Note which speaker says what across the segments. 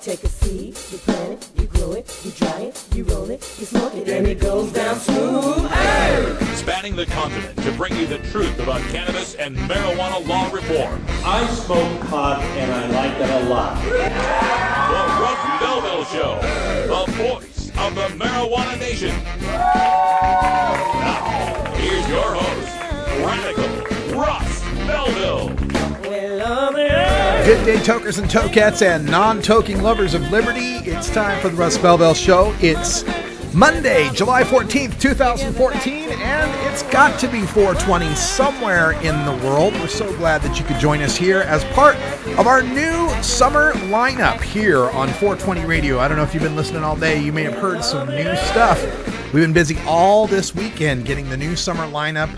Speaker 1: take a seed, you plant it, you grow it, you dry it, you roll it, you smoke it, and it goes down smooth. Hey!
Speaker 2: Spanning the continent to bring you the truth about cannabis and marijuana law reform.
Speaker 3: I smoke pot and I like it a lot.
Speaker 2: The Russ Belville Show, the voice of the marijuana nation. Now, here's your host, Radical Russ Belville.
Speaker 4: Good day, tokers and tokettes and non-toking lovers of liberty. It's time for the Russ Belville Show. It's Monday, July 14th, 2014, and it's got to be 420 somewhere in the world. We're so glad that you could join us here as part of our new summer lineup here on 420 Radio. I don't know if you've been listening all day. You may have heard some new stuff. We've been busy all this weekend getting the new summer lineup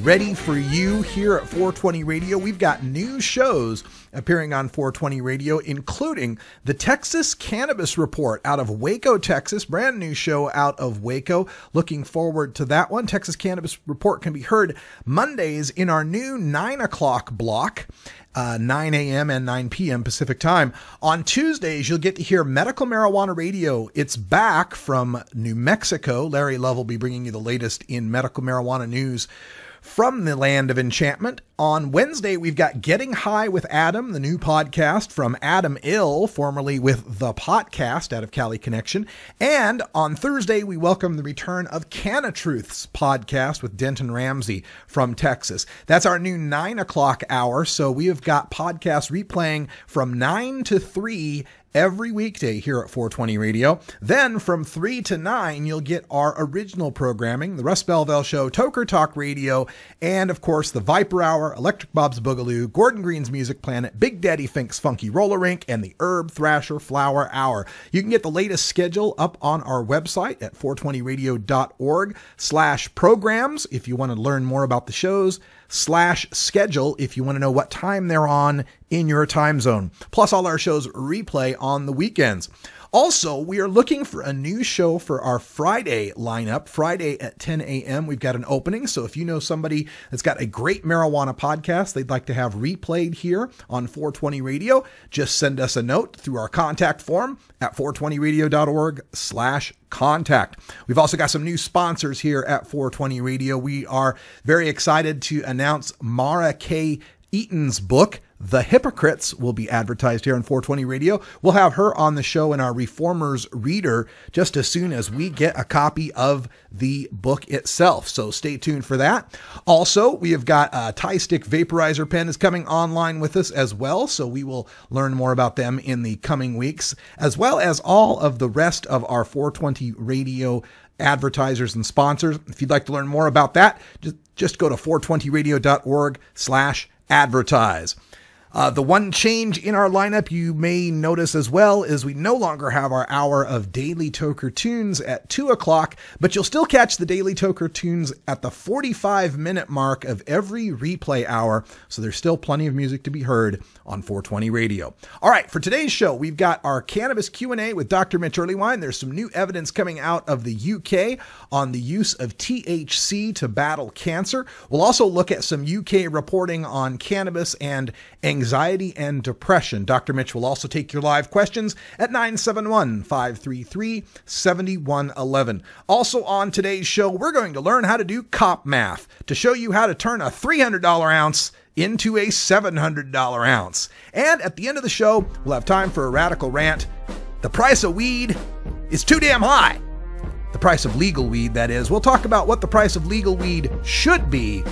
Speaker 4: ready for you here at 420 Radio. We've got new shows appearing on 420 Radio, including the Texas Cannabis Report out of Waco, Texas. Brand new show out of Waco. Looking forward to that one. Texas Cannabis Report can be heard Mondays in our new 9 o'clock block. 9 a.m. and 9 p.m. Pacific time. On Tuesdays, you'll get to hear Medical Marijuana Radio. It's back from New Mexico. Larry Love will be bringing you the latest in medical marijuana news from the land of enchantment. On Wednesday, we've got Getting High with Adam, the new podcast from Adam Ill, formerly with The Podcast out of Cali Connection. And on Thursday, we welcome the return of Canna Truth's podcast with Denton Ramsey from Texas. That's our new 9 o'clock hour. So we have got podcasts replaying from 9 to 3 every weekday here at 420 Radio. Then from 3 to 9, you'll get our original programming, the Russ Belville Show, Toker Talk Radio, and of course the Viper Hour, Electric Bob's Boogaloo, Gordon Green's Music Planet, Big Daddy Fink's Funky Roller Rink, and the Herb Thrasher Flower Hour. You can get the latest schedule up on our website at 420radio.org/programs if you want to learn more about the shows, /schedule if you want to know what time they're on in your time zone. Plus all our shows replay on the weekends. Also, we are looking for a new show for our Friday lineup. Friday at 10 a.m. We've got an opening. So if you know somebody that's got a great marijuana podcast they'd like to have replayed here on 420 Radio, just send us a note through our contact form at 420radio.org/contact. We've also got some new sponsors here at 420 Radio. We are very excited to announce Mara K. Eaton's book, The Hypocrites, will be advertised here on 420 Radio. We'll have her on the show in our Reformers Reader just as soon as we get a copy of the book itself. So stay tuned for that. Also, we have got a Tie Stick Vaporizer Pen is coming online with us as well. So we will learn more about them in the coming weeks, as well as all of the rest of our 420 Radio advertisers and sponsors. If you'd like to learn more about that, just go to 420radio.org/advertise. The one change in our lineup you may notice as well is we no longer have our hour of Daily Toker Tunes at 2 o'clock, but you'll still catch the Daily Toker Tunes at the 45-minute mark of every replay hour, so there's still plenty of music to be heard on 420 Radio. All right, for today's show, we've got our Cannabis Q&A with Dr. Mitch Earlywine. There's some new evidence coming out of the UK on the use of THC to battle cancer. We'll also look at some UK reporting on cannabis and anxiety and depression. Dr. Mitch will also take your live questions at 971-533-7111. Also on today's show, we're going to learn how to do cop math to show you how to turn a $300 ounce into a $700 ounce. And at the end of the show, we'll have time for a radical rant. The price of weed is too damn high. The price of legal weed, that is. We'll talk about what the price of legal weed should be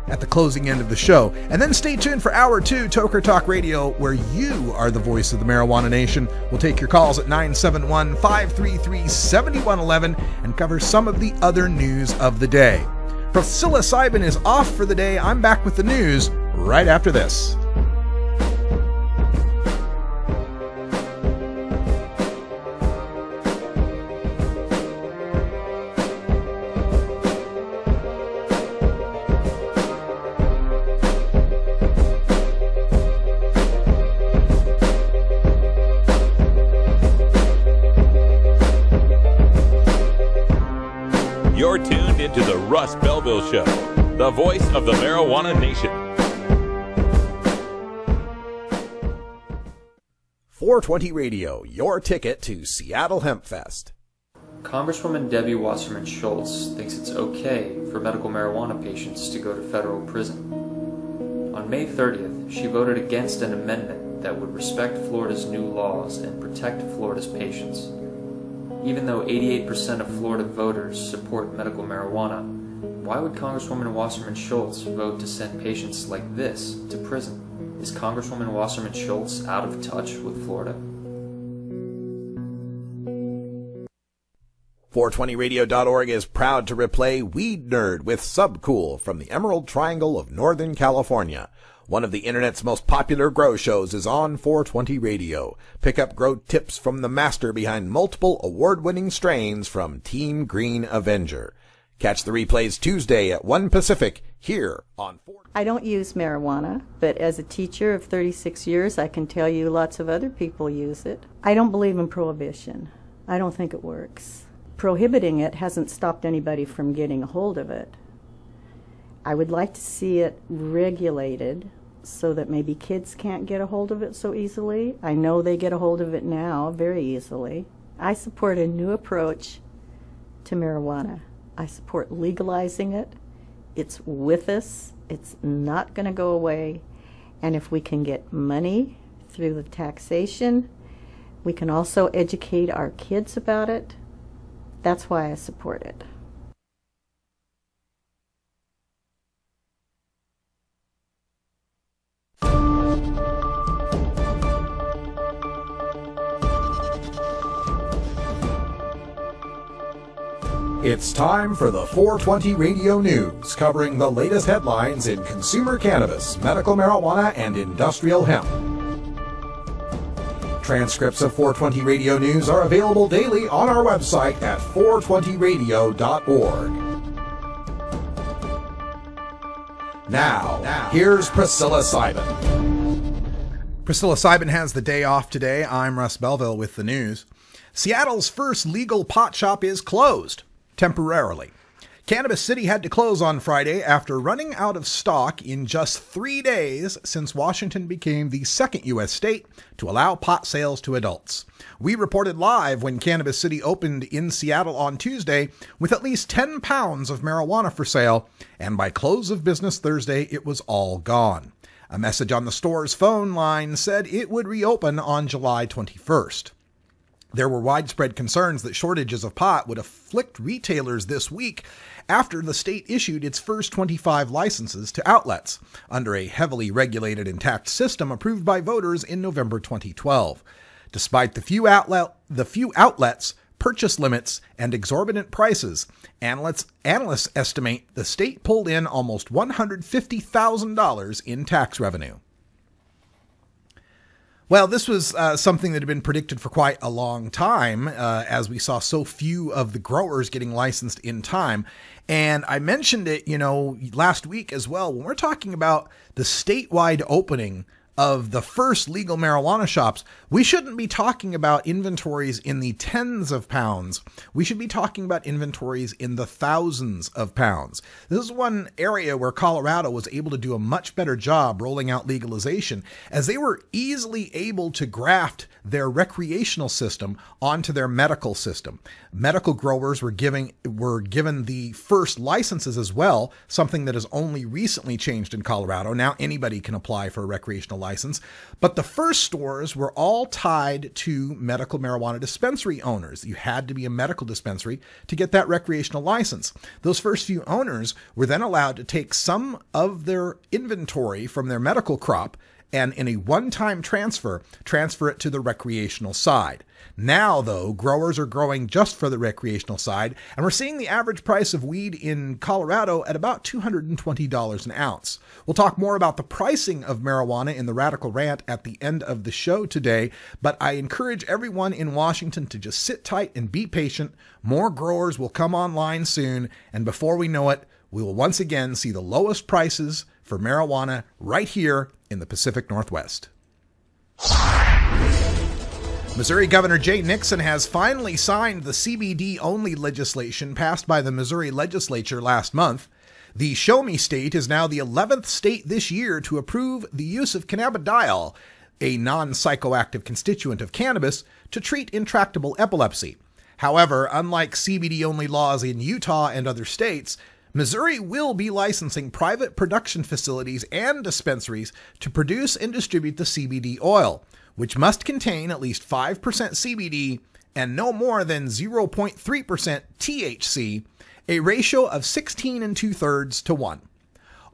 Speaker 4: at the closing end of the show. And then stay tuned for Hour 2, Toker Talk Radio, where you are the voice of the marijuana nation. We'll take your calls at 971-533-7111 and cover some of the other news of the day. Psilocybin is off for the day. I'm back with the news right after this.
Speaker 2: You're tuned into the Russ Belville Show, the voice of the marijuana nation.
Speaker 5: 420 Radio, your ticket to Seattle Hemp Fest.
Speaker 6: Congresswoman Debbie Wasserman Schultz thinks it's okay for medical marijuana patients to go to federal prison. On May 30th, she voted against an amendment that would respect Florida's new laws and protect Florida's patients. Even though 88% of Florida voters support medical marijuana, why would Congresswoman Wasserman Schultz vote to send patients like this to prison? Is Congresswoman Wasserman Schultz out of touch with Florida?
Speaker 5: 420radio.org is proud to replay Weed Nerd with Subcool from the Emerald Triangle of Northern California. One of the internet's most popular grow shows is on 420 Radio. Pick up grow tips from the master behind multiple award-winning strains from Team Green Avenger. Catch the replays Tuesday at 1 Pacific here on 420.
Speaker 7: I don't use marijuana, but as a teacher of 36 years, I can tell you lots of other people use it. I don't believe in prohibition. I don't think it works. Prohibiting it hasn't stopped anybody from getting a hold of it. I would like to see it regulated so that maybe kids can't get a hold of it so easily. I know they get a hold of it now very easily. I support a new approach to marijuana. I support legalizing it. It's with us. It's not going to go away. And if we can get money through the taxation, we can also educate our kids about it. That's why I support it.
Speaker 5: It's time for the 420 Radio News, covering the latest headlines in consumer cannabis, medical marijuana, and industrial hemp. Transcripts of 420 Radio News are available daily on our website at 420radio.org. Now, here's Priscilla Seiben.
Speaker 4: Priscilla Seiben has the day off today. I'm Russ Belville with the news. Seattle's first legal pot shop is closed. Temporarily. Cannabis City had to close on Friday after running out of stock in just 3 days since Washington became the second U.S. state to allow pot sales to adults. We reported live when Cannabis City opened in Seattle on Tuesday with at least 10 pounds of marijuana for sale, and by close of business Thursday, it was all gone. A message on the store's phone line said it would reopen on July 21st. There were widespread concerns that shortages of pot would afflict retailers this week after the state issued its first 25 licenses to outlets under a heavily regulated and taxed system approved by voters in November 2012. Despite the few outlets, purchase limits, and exorbitant prices, analysts estimate the state pulled in almost $150,000 in tax revenue. Well, this was something that had been predicted for quite a long time, as we saw so few of the growers getting licensed in time. And I mentioned it, last week as well. When we're talking about the statewide opening of the first legal marijuana shops, we shouldn't be talking about inventories in the tens of pounds. We should be talking about inventories in the thousands of pounds. This is one area where Colorado was able to do a much better job rolling out legalization, as they were easily able to graft their recreational system onto their medical system. Medical growers were given the first licenses as well, something that has only recently changed in Colorado. Now anybody can apply for a recreational license, but the first stores were all tied to medical marijuana dispensary owners. You had to be a medical dispensary to get that recreational license. Those first few owners were then allowed to take some of their inventory from their medical crop and in a one-time transfer it to the recreational side. Now, though, growers are growing just for the recreational side, and we're seeing the average price of weed in Colorado at about $220 an ounce. We'll talk more about the pricing of marijuana in the Radical Rant at the end of the show today, but I encourage everyone in Washington to just sit tight and be patient. More growers will come online soon, and before we know it, we will once again see the lowest prices for marijuana right here in the Pacific Northwest. Missouri Governor Jay Nixon has finally signed the CBD-only legislation passed by the Missouri legislature last month. The Show Me State is now the 11th state this year to approve the use of cannabidiol. a non-psychoactive constituent of cannabis, to treat intractable epilepsy. However, unlike CBD-only laws in Utah and other states, Missouri will be licensing private production facilities and dispensaries to produce and distribute the CBD oil, which must contain at least 5% CBD and no more than 0.3% THC, a ratio of 16 2/3 to 1.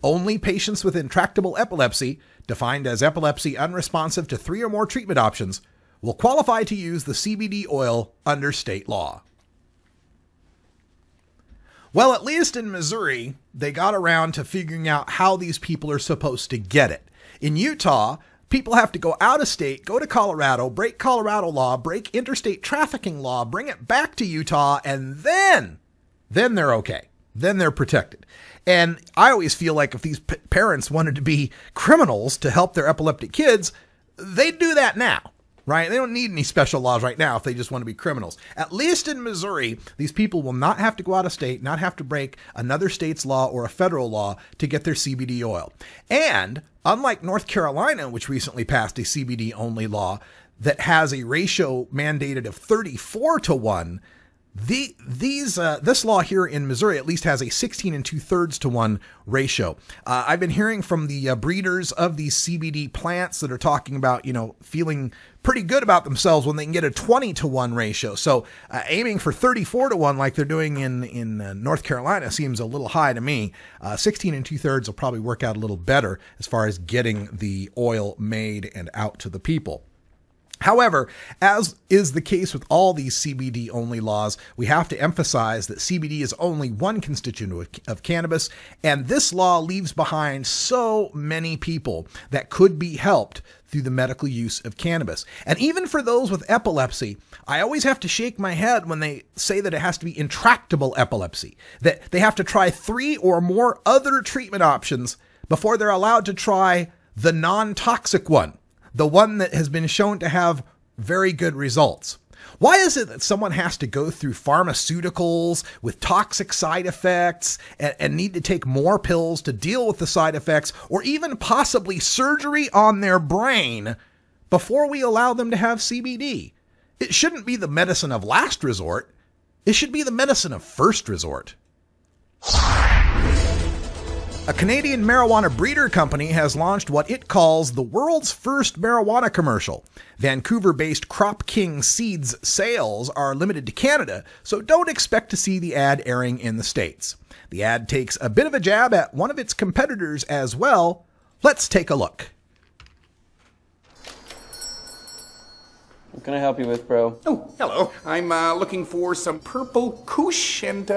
Speaker 4: Only patients with intractable epilepsy, defined as epilepsy unresponsive to 3 or more treatment options, will qualify to use the CBD oil under state law. Well, at least in Missouri, they got around to figuring out how these people are supposed to get it. In Utah, people have to go out of state, go to Colorado, break Colorado law, break interstate trafficking law, bring it back to Utah, and then they're okay. Then they're protected. And I always feel like if these parents wanted to be criminals to help their epileptic kids, they'd do that now. Right? They don't need any special laws right now if they just want to be criminals. At least in Missouri, these people will not have to go out of state, not have to break another state's law or a federal law to get their CBD oil. And unlike North Carolina, which recently passed a CBD-only law that has a ratio mandated of 34 to 1, this law here in Missouri at least has a 16 2/3 to 1 ratio. I've been hearing from the breeders of these CBD plants that are talking about, feeling pretty good about themselves when they can get a 20 to 1 ratio. So aiming for 34 to 1 like they're doing in North Carolina seems a little high to me. 16 2/3 will probably work out a little better as far as getting the oil made and out to the people. However, as is the case with all these CBD-only laws, we have to emphasize that CBD is only one constituent of cannabis, and this law leaves behind so many people that could be helped through the medical use of cannabis. And even for those with epilepsy, I always have to shake my head when they say that it has to be intractable epilepsy, that they have to try 3 or more other treatment options before they're allowed to try the non-toxic one, the one that has been shown to have very good results. Why is it that someone has to go through pharmaceuticals with toxic side effects and need to take more pills to deal with the side effects, or even possibly surgery on their brain before we allow them to have CBD? It shouldn't be the medicine of last resort. It should be the medicine of first resort. A Canadian marijuana breeder company has launched what it calls the world's first marijuana commercial. Vancouver-based Crop King Seeds sales are limited to Canada, so don't expect to see the ad airing in the States. The ad takes a bit of a jab at one of its competitors as well. Let's take a look.
Speaker 8: What can I help you with, bro?
Speaker 9: Oh, hello. I'm looking for some purple kush and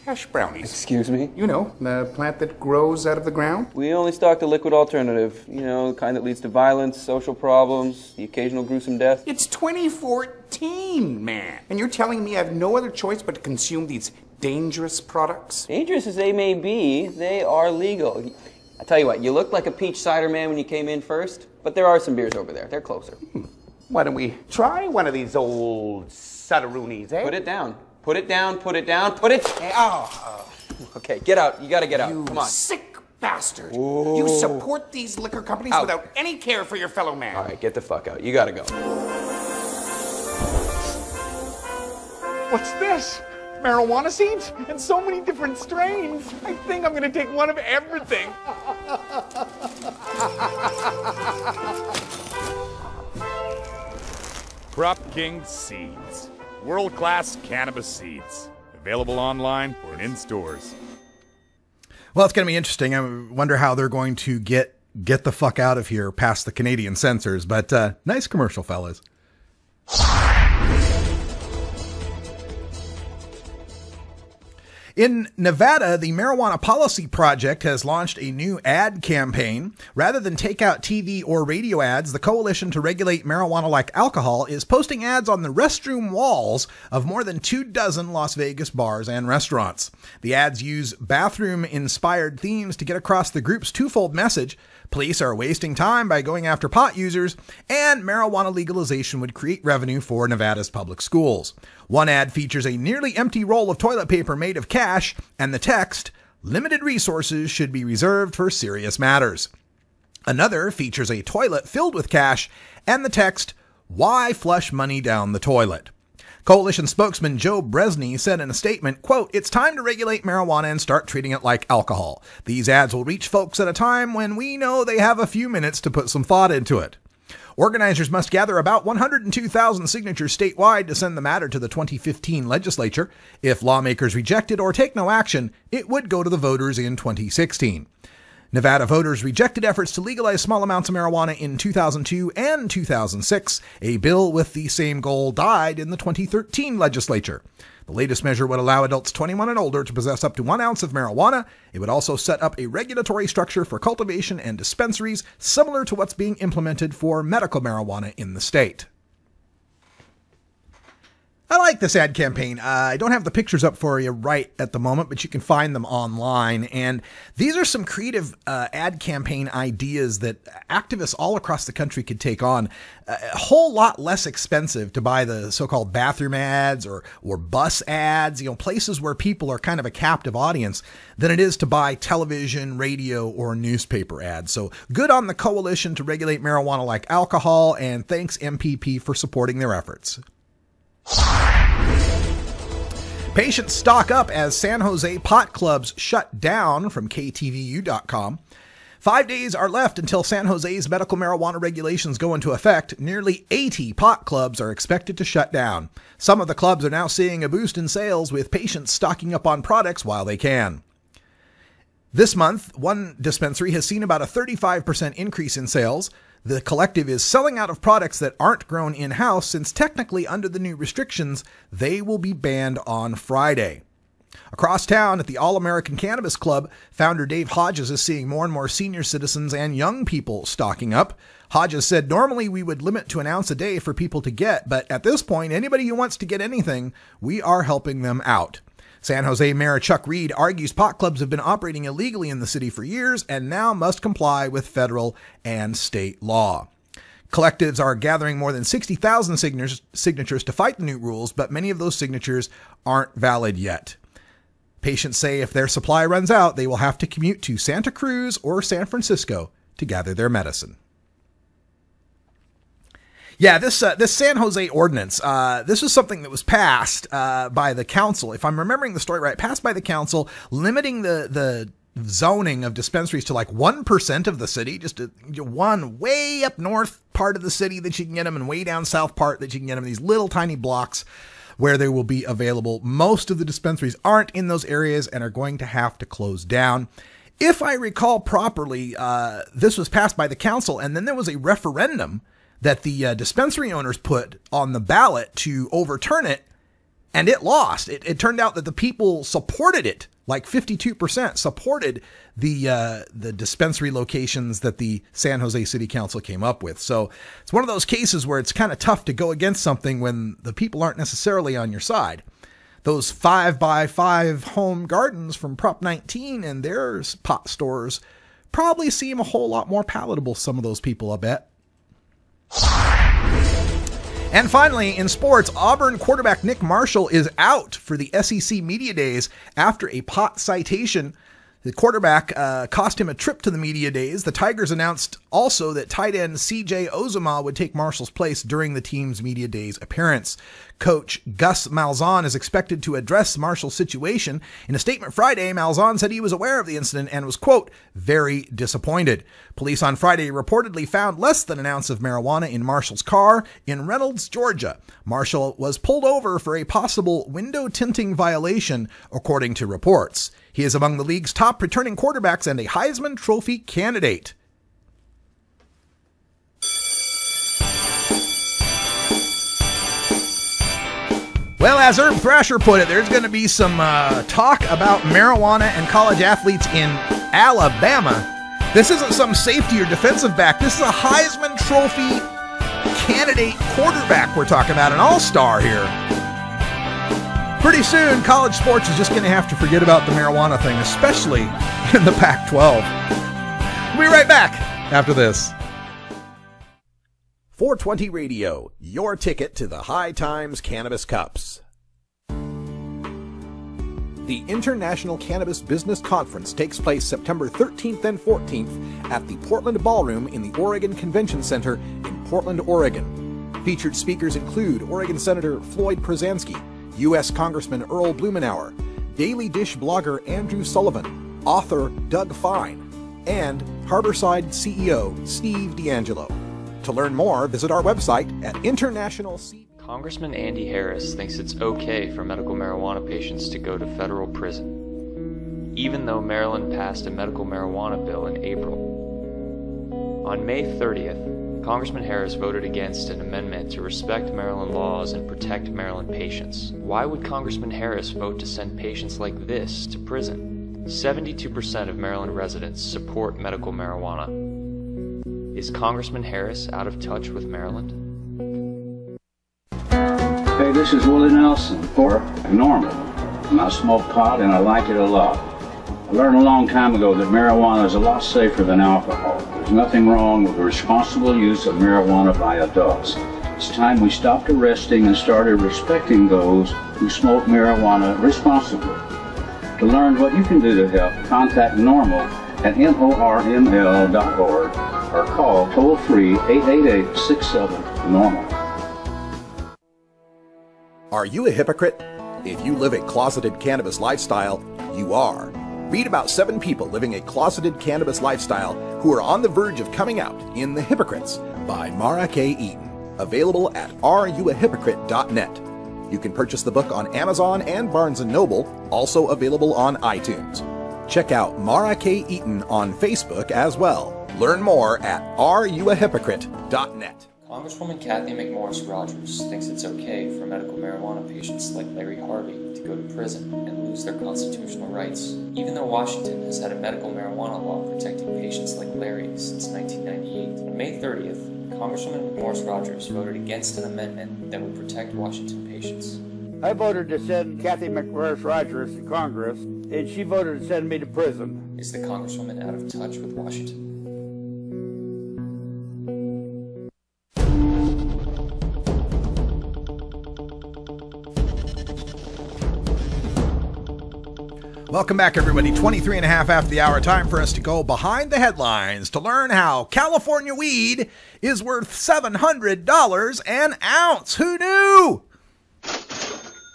Speaker 9: hash brownies.
Speaker 8: Excuse me?
Speaker 9: You know, the plant that grows out of the ground.
Speaker 8: We only stock the liquid alternative. You know, the kind that leads to violence, social problems, the occasional gruesome death.
Speaker 9: It's 2014, man. And you're telling me I have no other choice but to consume these dangerous products?
Speaker 8: Dangerous as they may be, they are legal. I tell you what, you looked like a peach cider man when you came in first, but there are some beers over there. They're closer.
Speaker 9: Why don't we try one of these old cideroonies, eh?
Speaker 8: Put it down. Put it down, put it down, put it... Oh. Okay, get out. You gotta get out. Come on.
Speaker 9: Sick bastard.
Speaker 8: Ooh.
Speaker 9: You support these liquor companies
Speaker 8: Out.
Speaker 9: without any care for your fellow man.
Speaker 8: All right, get the fuck out. You gotta go.
Speaker 10: What's this? Marijuana seeds? And so many different strains. I think I'm gonna take one of everything.
Speaker 11: Crop King Seeds. World-class cannabis seeds. Available online or in stores.
Speaker 4: Well, it's going to be interesting. I wonder how they're going to get the fuck out of here past the Canadian censors. But nice commercial, fellas. In Nevada, the Marijuana Policy Project has launched a new ad campaign. Rather than take out TV or radio ads, the Coalition to Regulate Marijuana Like Alcohol is posting ads on the restroom walls of more than 24 Las Vegas bars and restaurants. The ads use bathroom-inspired themes to get across the group's twofold message. Police are wasting time by going after pot users, and marijuana legalization would create revenue for Nevada's public schools. One ad features a nearly empty roll of toilet paper made of cash and the text, "Limited resources should be reserved for serious matters." Another features a toilet filled with cash and the text, "Why flush money down the toilet?" Coalition spokesman Joe Bresney said in a statement, quote, "It's time to regulate marijuana and start treating it like alcohol. These ads will reach folks at a time when we know they have a few minutes to put some thought into it." Organizers must gather about 102,000 signatures statewide to send the matter to the 2015 legislature. If lawmakers reject it or take no action, it would go to the voters in 2016. Nevada voters rejected efforts to legalize small amounts of marijuana in 2002 and 2006. A bill with the same goal died in the 2013 legislature. The latest measure would allow adults 21 and older to possess up to 1 ounce of marijuana. It would also set up a regulatory structure for cultivation and dispensaries, similar to what's being implemented for medical marijuana in the state. I like this ad campaign. I don't have the pictures up for you right at the moment, but you can find them online. And these are some creative ad campaign ideas that activists all across the country could take on. A whole lot less expensive to buy the so-called bathroom ads or bus ads, places where people are kind of a captive audience, than it is to buy television, radio, or newspaper ads. So good on the coalition to regulate marijuana like alcohol, and thanks MPP for supporting their efforts. Patients stock up as San Jose pot clubs shut down, from KTVU.com. 5 days are left until San Jose's medical marijuana regulations go into effect. Nearly 80 pot clubs are expected to shut down. Some of the clubs are now seeing a boost in sales, with patients stocking up on products while they can. This month, one dispensary has seen about a 35% increase in sales. The collective is selling out of products that aren't grown in-house, since technically under the new restrictions, they will be banned on Friday. Across town at the All-American Cannabis Club, founder Dave Hodges is seeing more and more senior citizens and young people stocking up. Hodges said, "Normally we would limit to 1 ounce a day for people to get, but at this point, anybody who wants to get anything, we are helping them out." San Jose Mayor Chuck Reed argues pot clubs have been operating illegally in the city for years and now must comply with federal and state law. Collectives are gathering more than 60,000 signatures to fight the new rules, but many of those signatures aren't valid yet. Patients say if their supply runs out, they will have to commute to Santa Cruz or San Francisco to gather their medicine. Yeah, this San Jose ordinance, this was something that was passed by the council. If I'm remembering the story right, passed by the council, limiting the zoning of dispensaries to like 1% of the city, just one way up north part of the city that you can get them, and way down south part that you can get them, these little tiny blocks where they will be available. Most of the dispensaries aren't in those areas and are going to have to close down. If I recall properly, this was passed by the council, and then there was a referendum that the dispensary owners put on the ballot to overturn it, and it lost. It turned out that the people supported it, like 52% supported the dispensary locations that the San Jose City Council came up with. So it's one of those cases where it's kind of tough to go against something when the people aren't necessarily on your side. Those 5x5 home gardens from Prop 19 and their pot stores probably seem a whole lot more palatable to some of those people, I bet. And finally, in sports, Auburn quarterback Nick Marshall is out for the SEC Media Days after a pot citation. The quarterback cost him a trip to the Media Days. The Tigers announced also that tight end CJ Uzomah would take Marshall's place during the team's Media Days appearance. Coach Gus Malzahn is expected to address Marshall's situation. In a statement Friday, Malzahn said he was aware of the incident and was, quote, "very disappointed." Police on Friday reportedly found less than 1 ounce of marijuana in Marshall's car in Reynolds, Georgia. Marshall was pulled over for a possible window tinting violation, according to reports. He is among the league's top returning quarterbacks and a Heisman Trophy candidate. Well, as Herb Thrasher put it, there's going to be some talk about marijuana and college athletes in Alabama. This isn't some safety or defensive back. This is a Heisman Trophy candidate quarterback we're talking about, an all-star here. Pretty soon, college sports is just going to have to forget about the marijuana thing, especially in the Pac-12. We'll be right back after this.
Speaker 5: 420 Radio, your ticket to the High Times Cannabis Cups. The International Cannabis Business Conference takes place September 13th and 14th at the Portland Ballroom in the Oregon Convention Center in Portland, Oregon. Featured speakers include Oregon Senator Floyd Przansky, U.S. Congressman Earl Blumenauer, Daily Dish blogger Andrew Sullivan, author Doug Fine, and Harborside CEO Steve D'Angelo. To learn more, visit our website at
Speaker 6: Congressman Andy Harris thinks it's okay for medical marijuana patients to go to federal prison, even though Maryland passed a medical marijuana bill in April. On May 30th, Congressman Harris voted against an amendment to respect Maryland laws and protect Maryland patients. Why would Congressman Harris vote to send patients like this to prison? 72% of Maryland residents support medical marijuana. Is Congressman Harris out of touch with Maryland?
Speaker 12: Hey, this is Willie Nelson for Normal. And I smoke pot and I like it a lot. I learned a long time ago that marijuana is a lot safer than alcohol. There's nothing wrong with the responsible use of marijuana by adults. It's time we stopped arresting and started respecting those who smoke marijuana responsibly. To learn what you can do to help, contact Normal at norml.org or call toll-free 888-67-NORMAL.
Speaker 5: Are you a hypocrite? If you live a closeted cannabis lifestyle, you are. Read about 7 people living a closeted cannabis lifestyle who are on the verge of coming out in The Hypocrites by Mara K. Eaton. Available at areyouahypocrite.net. You can purchase the book on Amazon and Barnes & Noble, also available on iTunes. Check out Mara K. Eaton on Facebook as well. Learn more at areyouahypocrite.net.
Speaker 6: Congresswoman Kathy McMorris Rogers thinks it's okay for medical marijuana patients like Larry Harvey to go to prison and lose their constitutional rights, even though Washington has had a medical marijuana law protecting patients like Larry since 1998. On May 30th, Congresswoman McMorris Rogers voted against an amendment that would protect Washington patients.
Speaker 13: I voted to send Kathy McMorris Rogers to Congress, and she voted to send me to prison.
Speaker 6: Is the Congresswoman out of touch with Washington?
Speaker 4: Welcome back, everybody. 23 and a half after the hour. Time for us to go behind the headlines to learn how California weed is worth $700 an ounce. Who knew?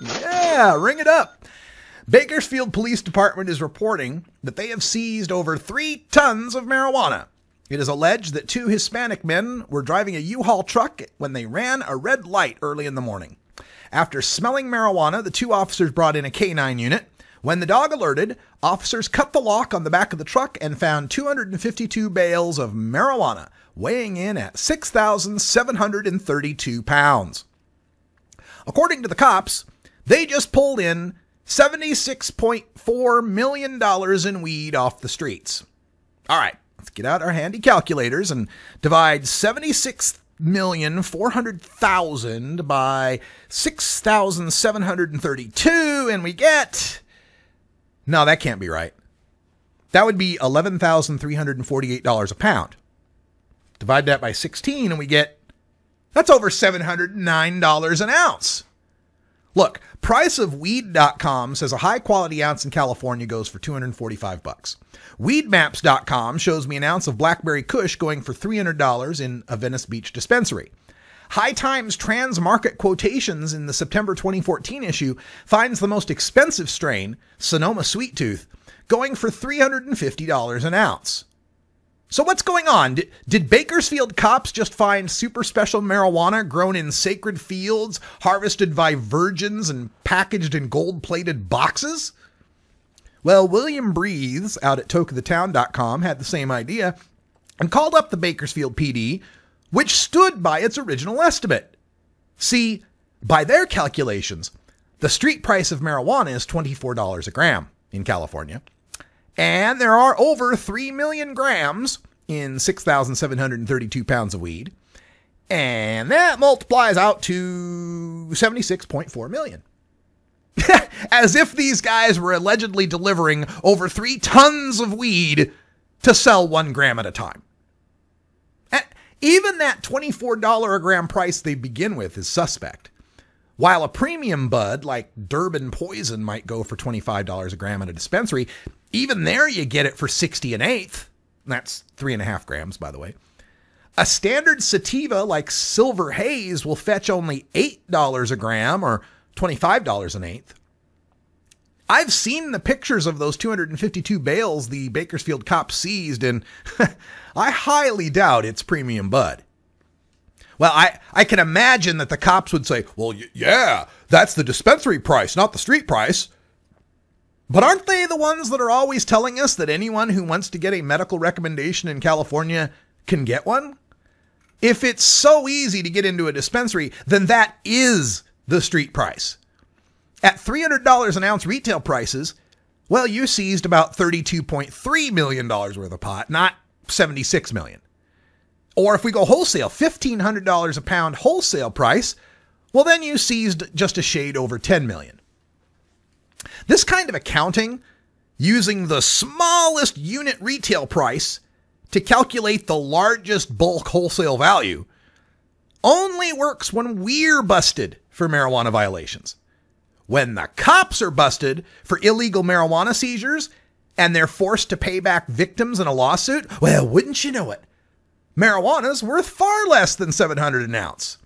Speaker 4: Yeah, ring it up. Bakersfield Police Department is reporting that they have seized over 3 tons of marijuana. It is alleged that 2 Hispanic men were driving a U-Haul truck when they ran a red light early in the morning. After smelling marijuana, the 2 officers brought in a K-9 unit. When the dog alerted, officers cut the lock on the back of the truck and found 252 bales of marijuana, weighing in at 6,732 pounds. According to the cops, they just pulled in $76.4 million in weed off the streets. All right, let's get out our handy calculators and divide 76,400,000 by 6,732, and we get... No, that can't be right. That would be $11,348 a pound. Divide that by 16 and we get, that's over $709 an ounce. Look, priceofweed.com says a high quality ounce in California goes for $245. Weedmaps.com shows me an ounce of Blackberry Kush going for $300 in a Venice Beach dispensary. High Times Trans Market Quotations in the September 2014 issue finds the most expensive strain, Sonoma Sweet Tooth, going for $350 an ounce. So what's going on? Did Bakersfield cops just find super special marijuana grown in sacred fields, harvested by virgins, and packaged in gold-plated boxes? Well, William Breathes out at tokeofthetown.com had the same idea and called up the Bakersfield PD, which stood by its original estimate. See, by their calculations, the street price of marijuana is $24 a gram in California, and there are over 3 million grams in 6,732 pounds of weed, and that multiplies out to 76.4 million. As if these guys were allegedly delivering over 3 tons of weed to sell 1 gram at a time. Even that $24 a gram price they begin with is suspect. While a premium bud like Durban Poison might go for $25 a gram at a dispensary, even there you get it for 60 an eighth. That's 3.5 grams, by the way. A standard sativa like Silver Haze will fetch only $8 a gram or $25 an eighth. I've seen the pictures of those 252 bales the Bakersfield cops seized, and I highly doubt it's premium bud. Well, I can imagine that the cops would say, well, yeah, that's the dispensary price, not the street price. But aren't they the ones that are always telling us that anyone who wants to get a medical recommendation in California can get one? If it's so easy to get into a dispensary, then that is the street price. At $300 an ounce retail prices, well, you seized about $32.3 million worth of pot, not $76 million. Or if we go wholesale, $1,500 a pound wholesale price, well, then you seized just a shade over $10 million. This kind of accounting, using the smallest unit retail price to calculate the largest bulk wholesale value, only works when we're busted for marijuana violations. When the cops are busted for illegal marijuana seizures and they're forced to pay back victims in a lawsuit, well, wouldn't you know it? Marijuana's worth far less than $700 an ounce.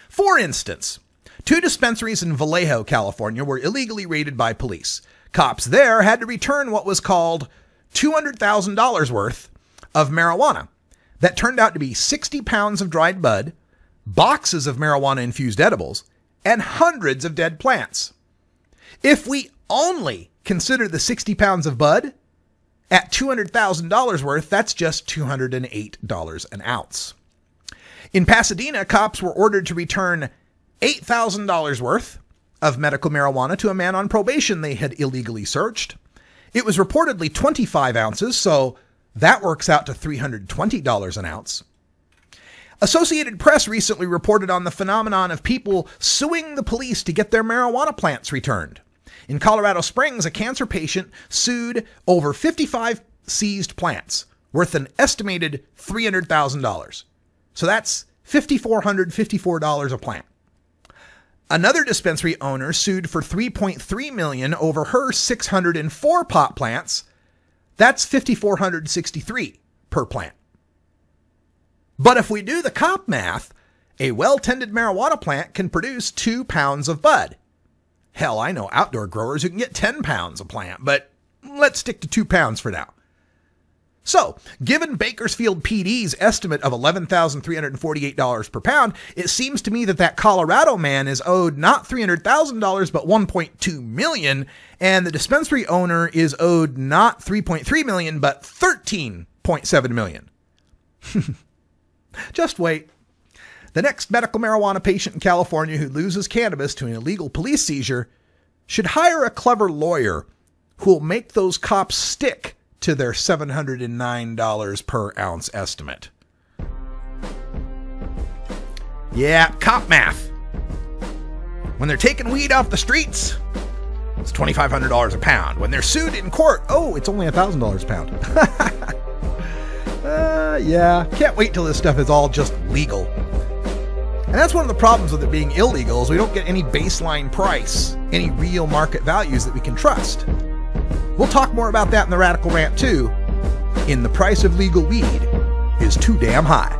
Speaker 4: For instance, 2 dispensaries in Vallejo, California were illegally raided by police. Cops there had to return what was called $200,000 worth of marijuana. That turned out to be 60 pounds of dried bud, boxes of marijuana-infused edibles, and hundreds of dead plants. If we only consider the 60 pounds of bud, at $200,000 worth, that's just $208 an ounce. In Pasadena, cops were ordered to return $8,000 worth of medical marijuana to a man on probation they had illegally searched. It was reportedly 25 ounces, so that works out to $320 an ounce. Associated Press recently reported on the phenomenon of people suing the police to get their marijuana plants returned. In Colorado Springs, a cancer patient sued over 55 seized plants, worth an estimated $300,000. So that's $5,454 a plant. Another dispensary owner sued for $3.3 million over her 604 pot plants. That's $5,463 per plant. But if we do the cop math, a well-tended marijuana plant can produce 2 pounds of bud. Hell, I know outdoor growers who can get 10 pounds a plant, but let's stick to 2 pounds for now. So, given Bakersfield PD's estimate of $11,348 per pound, it seems to me that Colorado man is owed not $300,000 but $1.2 million, and the dispensary owner is owed not $3.3 million but $13.7 million. Just wait. The next medical marijuana patient in California who loses cannabis to an illegal police seizure should hire a clever lawyer who will make those cops stick to their $709 per ounce estimate. Yeah, cop math. When they're taking weed off the streets, it's $2,500 a pound. When they're sued in court, oh, it's only $1,000 a pound. Yeah, can't wait till this stuff is all just legal. And that's one of the problems with it being illegal, is we don't get any baseline price, any real market values that we can trust. We'll talk more about that in the Radical Rant too. In the price of legal weed is too damn high.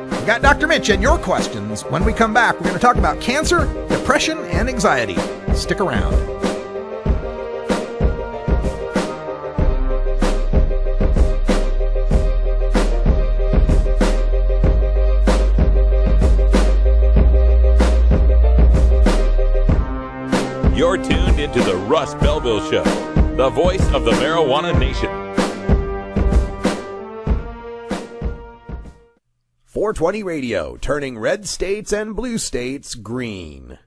Speaker 4: We got Dr. Mitch and your questions. When we come back, we're going to talk about cancer, depression, and anxiety. Stick around.
Speaker 2: You're tuned into the Russ Belville Show, the voice of the marijuana nation.
Speaker 5: 420 Radio, turning red states and blue states green.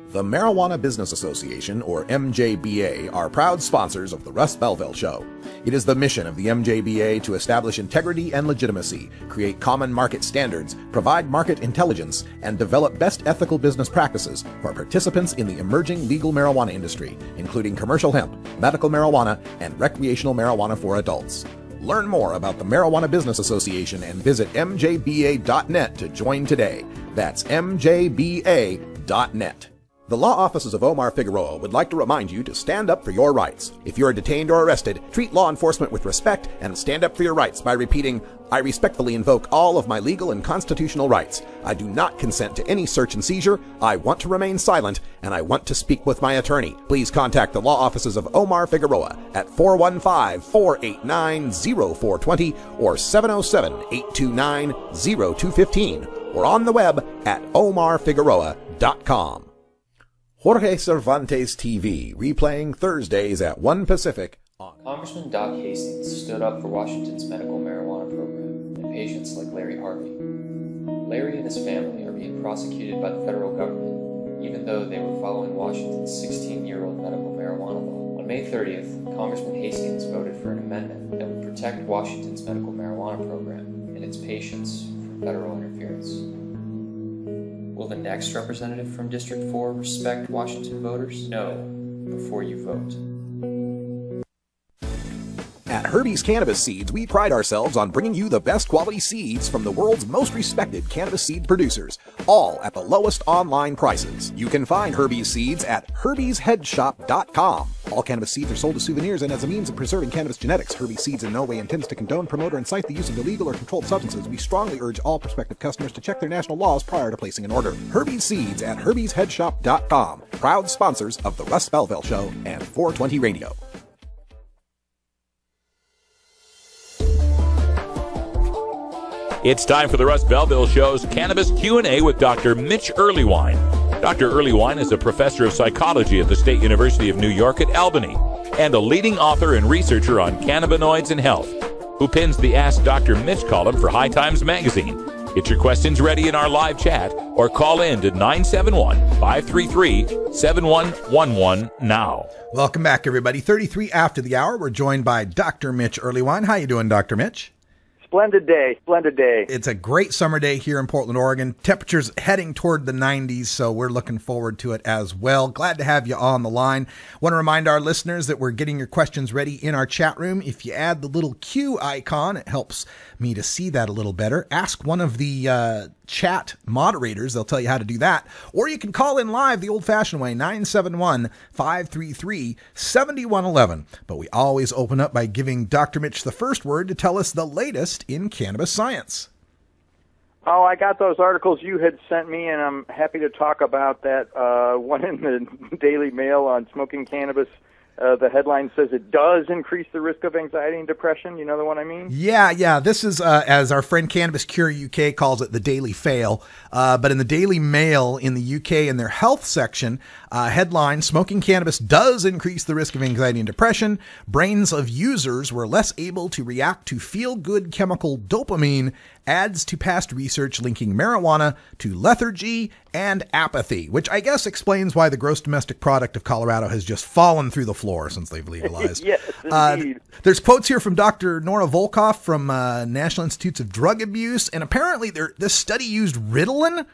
Speaker 5: The Marijuana Business Association, or MJBA, are proud sponsors of the Russ Belville Show. It is the mission of the MJBA to establish integrity and legitimacy, create common market standards, provide market intelligence, and develop best ethical business practices for participants in the emerging legal marijuana industry, including commercial hemp, medical marijuana, and recreational marijuana for adults. Learn more about the Marijuana Business Association and visit mjba.net to join today. That's mjba.net. The law offices of Omar Figueroa would like to remind you to stand up for your rights. If you are detained or arrested, treat law enforcement with respect and stand up for your rights by repeating, "I respectfully invoke all of my legal and constitutional rights. I do not consent to any search and seizure. I want to remain silent, and I want to speak with my attorney." Please contact the law offices of Omar Figueroa at 415-489-0420 or 707-829-0215 or on the web at omarfigueroa.com. Jorge Cervantes TV, replaying Thursdays at 1 Pacific.
Speaker 6: Congressman Doc Hastings stood up for Washington's medical marijuana program and patients like Larry Harvey. Larry and his family are being prosecuted by the federal government, even though they were following Washington's 16-year-old medical marijuana law. On May 30th, Congressman Hastings voted for an amendment that would protect Washington's medical marijuana program and its patients from federal interference. Will the next representative from District 4 respect Washington voters? No, before you vote.
Speaker 5: At Herbie's Cannabis Seeds, we pride ourselves on bringing you the best quality seeds from the world's most respected cannabis seed producers, all at the lowest online prices. You can find Herbie's seeds at herbiesheadshop.com. All cannabis seeds are sold as souvenirs, and as a means of preserving cannabis genetics, Herbie's Seeds in no way intends to condone, promote, or incite the use of illegal or controlled substances. We strongly urge all prospective customers to check their national laws prior to placing an order. Herbie's Seeds at herbiesheadshop.com. Proud sponsors of the Russ Belville Show and 420 Radio.
Speaker 2: It's time for the Russ Belville Show's Cannabis Q&A with Dr. Mitch Earlywine. Dr. Earlywine is a professor of psychology at the State University of New York at Albany and a leading author and researcher on cannabinoids and health, who pins the Ask Dr. Mitch column for High Times magazine. Get your questions ready in our live chat or call in to 971-533-7111 now.
Speaker 4: Welcome back, everybody. 33 after the hour. We're joined by Dr. Mitch Earlywine. How you doing, Dr. Mitch?
Speaker 14: Splendid day, splendid day.
Speaker 4: It's a great summer day here in Portland, Oregon. Temperatures heading toward the 90s, so we're looking forward to it as well. Glad to have you on the line. Want to remind our listeners that we're getting your questions ready in our chat room. If you add the little Q icon, it helps me to see that a little better. Ask one of the chat moderators. They'll tell you how to do that. Or you can call in live the old-fashioned way, 971-533-7111. But we always open up by giving Dr. Mitch the first word to tell us the latest in cannabis science.
Speaker 14: Oh, I got those articles you had sent me, and I'm happy to talk about that one in the Daily Mail on smoking cannabis. The headline says it does increase the risk of anxiety and depression. You know the one I mean?
Speaker 4: Yeah. This is, as our friend Cannabis Cure UK calls it, the Daily Fail. But in the Daily Mail in the UK, in their health section, headline, smoking cannabis does increase the risk of anxiety and depression. Brains of users were less able to react to feel-good chemical dopamine, adds to past research linking marijuana to lethargy and apathy, which I guess explains why the gross domestic product of Colorado has just fallen through the floor since they've legalized.
Speaker 14: Yes, indeed.
Speaker 4: There's quotes here from Dr. Nora Volkoff from National Institutes of Drug Abuse, and apparently this study used Ritalin.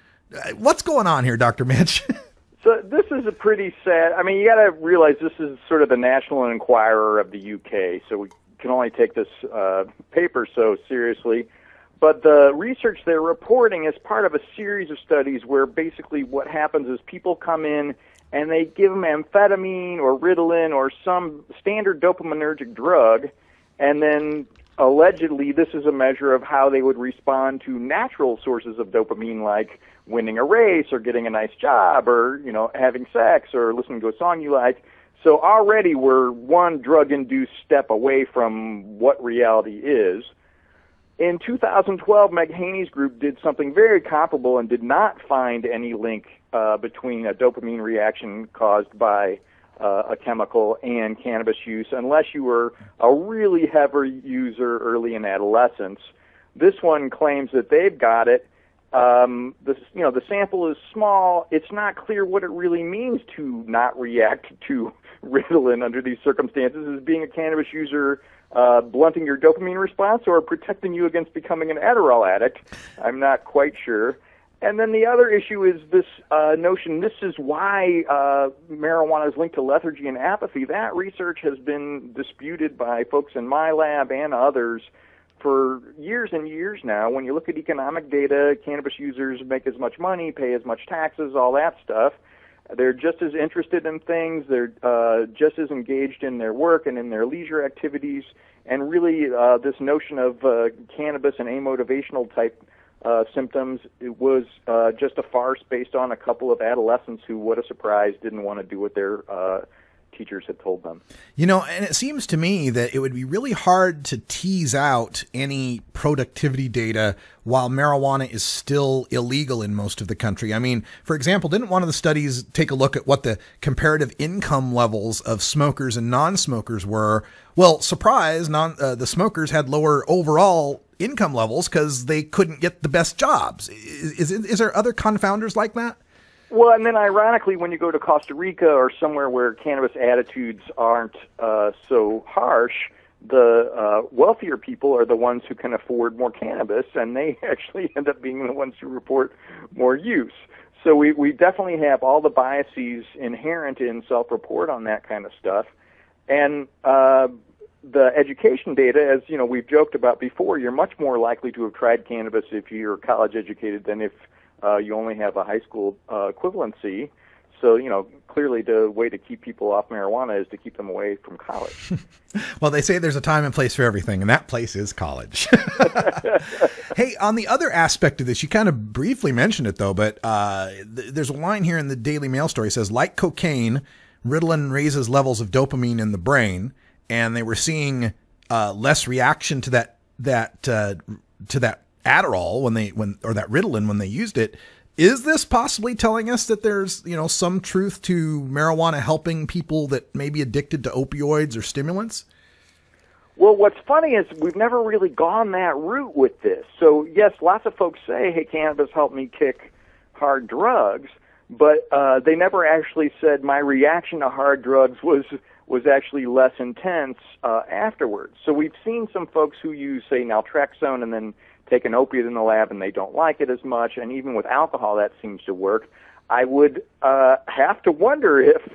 Speaker 4: What's going on here, Dr. Mitch?
Speaker 14: So this is a pretty sad, I mean, you got to realize this is sort of the National Enquirer of the UK, so we can only take this paper so seriously. But the research they're reporting is part of a series of studies where basically what happens is people come in and they give them amphetamine or Ritalin or some standard dopaminergic drug, and then allegedly this is a measure of how they would respond to natural sources of dopamine, like winning a race or getting a nice job or, you know, having sex or listening to a song you like. So already we're one drug-induced step away from what reality is. In 2012, Meg Haney's group did something very comparable and did not find any link between a dopamine reaction caused by a chemical and cannabis use, unless you were a really heavy user early in adolescence. This one claims that they've got it. The sample is small. It's not clear what it really means to not react to Ritalin under these circumstances. Is being a cannabis user blunting your dopamine response or protecting you against becoming an Adderall addict? I'm not quite sure. And then the other issue is this notion, this is why marijuana is linked to lethargy and apathy. That research has been disputed by folks in my lab and others for years and years now. When you look at economic data, cannabis users make as much money, pay as much taxes, all that stuff. They're just as interested in things. They're just as engaged in their work and in their leisure activities. And really, this notion of cannabis and amotivational type symptoms, it was just a farce based on a couple of adolescents who, what a surprise, didn't want to do what their teachers had told them.
Speaker 4: You know, and it seems to me that it would be really hard to tease out any productivity data while marijuana is still illegal in most of the country. I mean, for example, didn't one of the studies take a look at what the comparative income levels of smokers and non-smokers were? Well, surprise, the smokers had lower overall income levels because they couldn't get the best jobs. Is there other confounders like that?
Speaker 14: Well, and then ironically, when you go to Costa Rica or somewhere where cannabis attitudes aren't so harsh, the wealthier people are the ones who can afford more cannabis, and they actually end up being the ones who report more use. So we definitely have all the biases inherent in self-report on that kind of stuff. And the education data, as you know, we've joked about before, you're much more likely to have tried cannabis if you're college educated than if you only have a high school equivalency. So, you know, clearly the way to keep people off marijuana is to keep them away from college.
Speaker 4: Well, they say there's a time and place for everything, and that place is college. Hey, on the other aspect of this, you kind of briefly mentioned it, though, but there's a line here in the Daily Mail story. It says, like cocaine, Ritalin raises levels of dopamine in the brain, and they were seeing less reaction to that Adderall or that Ritalin when they used it. Is this possibly telling us that there's, you know, some truth to marijuana helping people that may be addicted to opioids or stimulants?
Speaker 14: Well, what's funny is we've never really gone that route with this. So, yes, lots of folks say, hey, cannabis helped me kick hard drugs, but they never actually said my reaction to hard drugs was actually less intense afterwards. So we've seen some folks who use, say, naltrexone and then take an opiate in the lab and they don't like it as much, and even with alcohol that seems to work. I would have to wonder if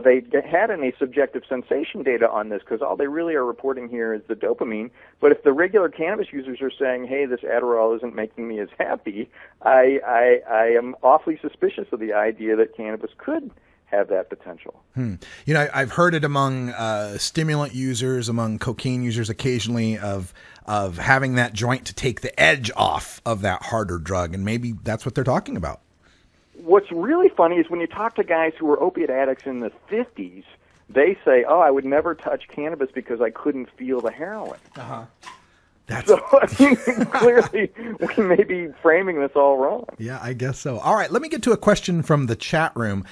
Speaker 14: they had any subjective sensation data on this, because all they really are reporting here is the dopamine. But if the regular cannabis users are saying, hey, this Adderall isn't making me as happy, I am awfully suspicious of the idea that cannabis could have that potential.
Speaker 4: You know, I've heard it among stimulant users, among cocaine users occasionally, of having that joint to take the edge off of that harder drug, and maybe that's what they're talking about.
Speaker 14: What's really funny is when you talk to guys who were opiate addicts in the 50s, they say, oh, I would never touch cannabis because I couldn't feel the heroin. So, I mean, clearly, we may be framing this all wrong.
Speaker 4: Yeah, I guess so. All right, let me get to a question from the chat room.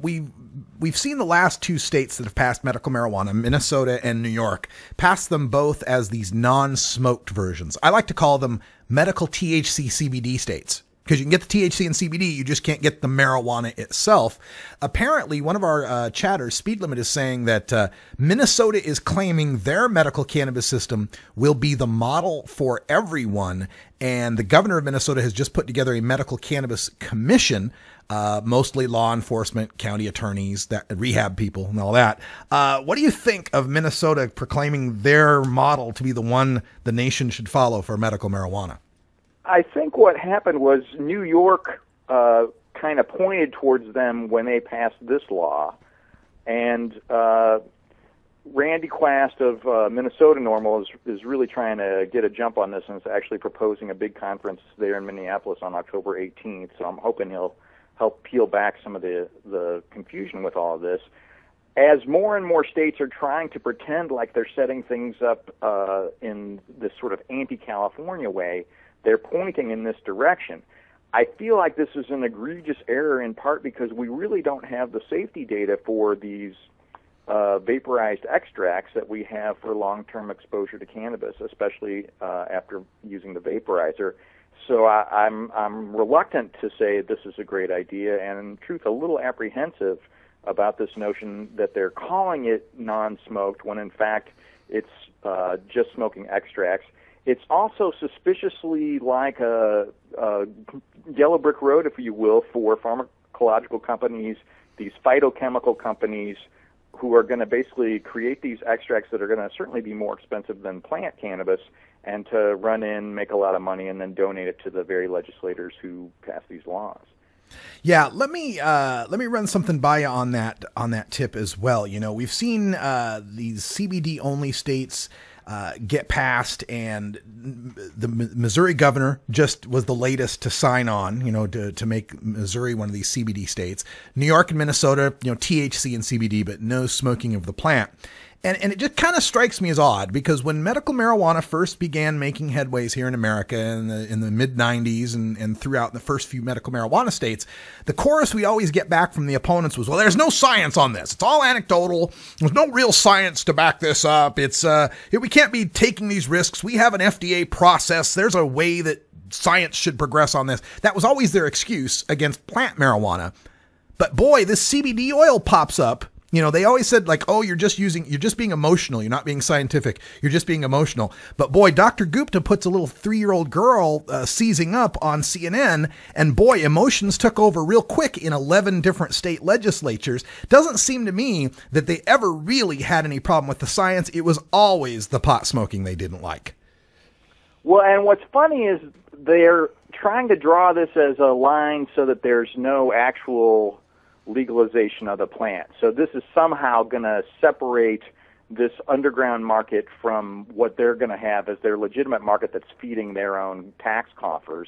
Speaker 4: We've seen the last two states that have passed medical marijuana, Minnesota and New York, pass them both as these non-smoked versions. I like to call them medical THC CBD states, because you can get the THC and CBD, you just can't get the marijuana itself. Apparently, one of our chatters, Speed Limit, is saying that Minnesota is claiming their medical cannabis system will be the model for everyone, and the governor of Minnesota has just put together a medical cannabis commission, mostly law enforcement, county attorneys, that rehab people, and all that. What do you think of Minnesota proclaiming their model to be the one the nation should follow for medical marijuana?
Speaker 14: I think what happened was New York kind of pointed towards them when they passed this law, and Randy Quast of Minnesota NORML is really trying to get a jump on this, and is actually proposing a big conference there in Minneapolis on October 18th, so I'm hoping he'll help peel back some of the confusion with all of this. As more and more states are trying to pretend like they're setting things up in this sort of anti-California way, they're pointing in this direction. I feel like this is an egregious error in part because we really don't have the safety data for these vaporized extracts that we have for long-term exposure to cannabis, especially after using the vaporizer. So I'm reluctant to say this is a great idea, and in truth, a little apprehensive about this notion that they're calling it non-smoked when in fact it's just smoking extracts. It's also suspiciously like a yellow brick road, if you will, for pharmacological companies, these phytochemical companies who are going to basically create these extracts that are going to certainly be more expensive than plant cannabis, and to run in, make a lot of money, and then donate it to the very legislators who pass these laws.
Speaker 4: Yeah, let me run something by you on that tip as well. You know, we've seen these CBD only states get passed, and the Missouri governor just was the latest to sign on, you know, to make Missouri one of these CBD states. New York and Minnesota, you know, THC and CBD, but no smoking of the plant. And it just kind of strikes me as odd, because when medical marijuana first began making headways here in America in the mid 90s and throughout the first few medical marijuana states, the chorus we always get back from the opponents was, well, there's no science on this. It's all anecdotal. There's no real science to back this up. It's we can't be taking these risks. We have an FDA process. There's a way that science should progress on this. That was always their excuse against plant marijuana. But boy, this CBD oil pops up. You know, they always said, like, oh, you're just being emotional. You're not being scientific. You're just being emotional. But boy, Dr. Gupta puts a little 3-year-old girl seizing up on CNN, and boy, emotions took over real quick in 11 different state legislatures. Doesn't seem to me that they ever really had any problem with the science. It was always the pot smoking they didn't like.
Speaker 14: Well, and what's funny is they're trying to draw this as a line so that there's no actual legalization of the plant. So this is somehow going to separate this underground market from what they're going to have as their legitimate market that's feeding their own tax coffers.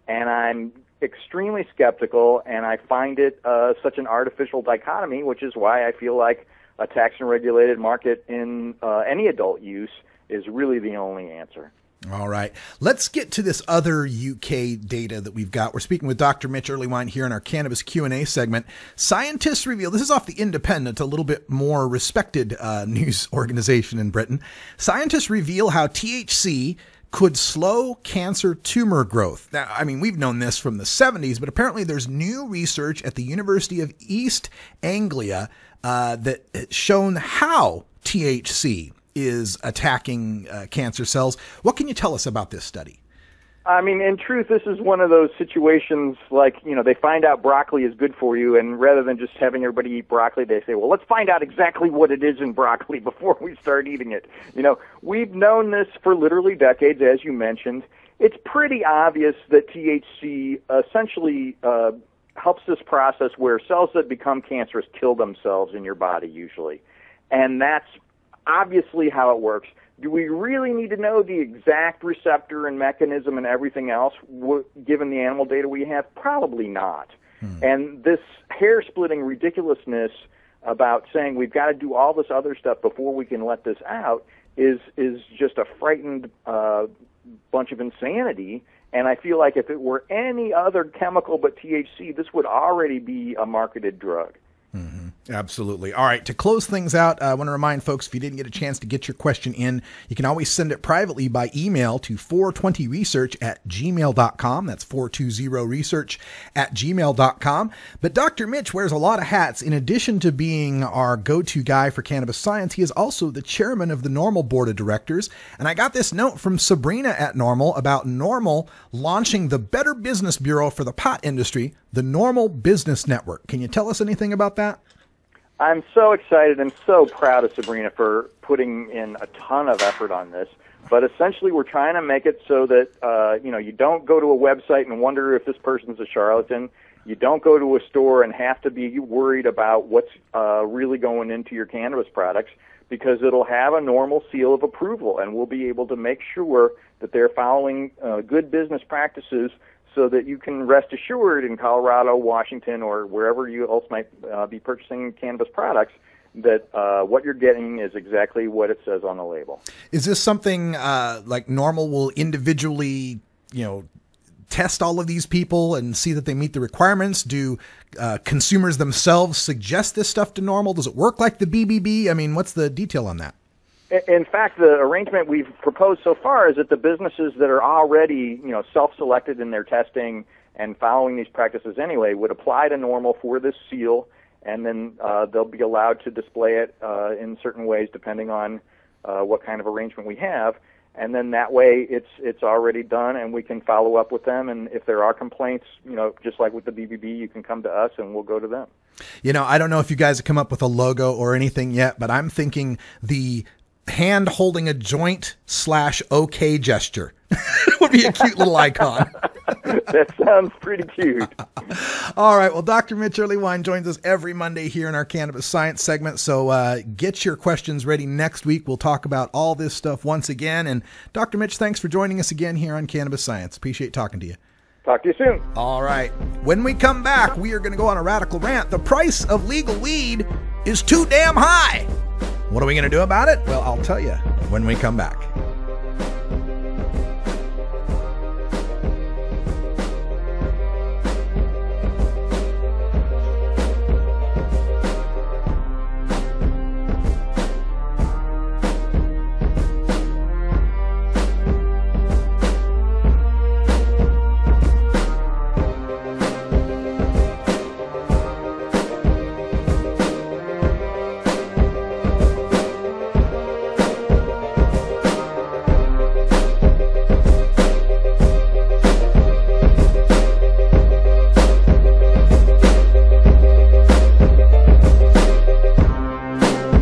Speaker 14: And I'm extremely skeptical, and I find it such an artificial dichotomy, which is why I feel like a tax and regulated market in any adult use is really the only answer.
Speaker 4: All right. Let's get to this other UK data that we've got. We're speaking with Dr. Mitch Earlywine here in our Cannabis Q&A segment. Scientists reveal, this is off The Independent, a little bit more respected news organization in Britain. Scientists reveal how THC could slow cancer tumor growth. Now, I mean, we've known this from the 70s, but apparently there's new research at the University of East Anglia that has shown how THC is attacking cancer cells. What can you tell us about this study?
Speaker 14: I mean, in truth, this is one of those situations like, you know, they find out broccoli is good for you, and rather than just having everybody eat broccoli, they say, well, let's find out exactly what it is in broccoli before we start eating it. You know, we've known this for literally decades, as you mentioned. It's pretty obvious that THC essentially helps this process where cells that become cancerous kill themselves in your body usually. And that's obviously how it works. Do we really need to know the exact receptor and mechanism and everything else, given the animal data we have? Probably not. And this hair-splitting ridiculousness about saying we've got to do all this other stuff before we can let this out is just a frightened bunch of insanity. And I feel like if it were any other chemical but THC, this would already be a marketed drug.
Speaker 4: Absolutely. All right. To close things out, I want to remind folks, if you didn't get a chance to get your question in, you can always send it privately by email to 420research@gmail.com. That's 420research@gmail.com. But Dr. Mitch wears a lot of hats. In addition to being our go-to guy for cannabis science, he is also the chairman of the NORML board of directors. And I got this note from Sabrina at NORML about NORML launching the Better Business Bureau for the pot industry, the NORML Business Network. Can you tell us anything about that?
Speaker 14: I'm so excited and so proud of Sabrina for putting in a ton of effort on this. But essentially, we're trying to make it so that you don't go to a website and wonder if this person's a charlatan. You don't go to a store and have to be worried about what's really going into your cannabis products, because it'll have a NORML seal of approval, and we'll be able to make sure that they're following good business practices, so that you can rest assured in Colorado, Washington, or wherever you else might be purchasing cannabis products, that what you're getting is exactly what it says on the label.
Speaker 4: Is this something like NORML will individually, test all of these people and see that they meet the requirements? Do consumers themselves suggest this stuff to NORML? Does it work like the BBB? I mean, what's the detail on that?
Speaker 14: In fact, the arrangement we've proposed so far is that the businesses that are already, self-selected in their testing and following these practices anyway would apply to NORML for this seal, and then they'll be allowed to display it in certain ways depending on what kind of arrangement we have. And then that way it's already done, and we can follow up with them. And if there are complaints, just like with the BBB, you can come to us and we'll go to them.
Speaker 4: I don't know if you guys have come up with a logo or anything yet, but I'm thinking the hand holding a joint / OK gesture would be a cute little icon.
Speaker 14: That sounds pretty cute.
Speaker 4: All right. Well, Dr. Mitch Earlywine joins us every Monday here in our Cannabis Science segment. So get your questions ready next week. We'll talk about all this stuff once again. And Dr. Mitch, thanks for joining us again here on Cannabis Science. Appreciate talking to you.
Speaker 14: Talk to you soon.
Speaker 4: All right. When we come back, we are going to go on a radical rant. The price of legal weed is too damn high. What are we going to do about it? Well, I'll tell you when we come back.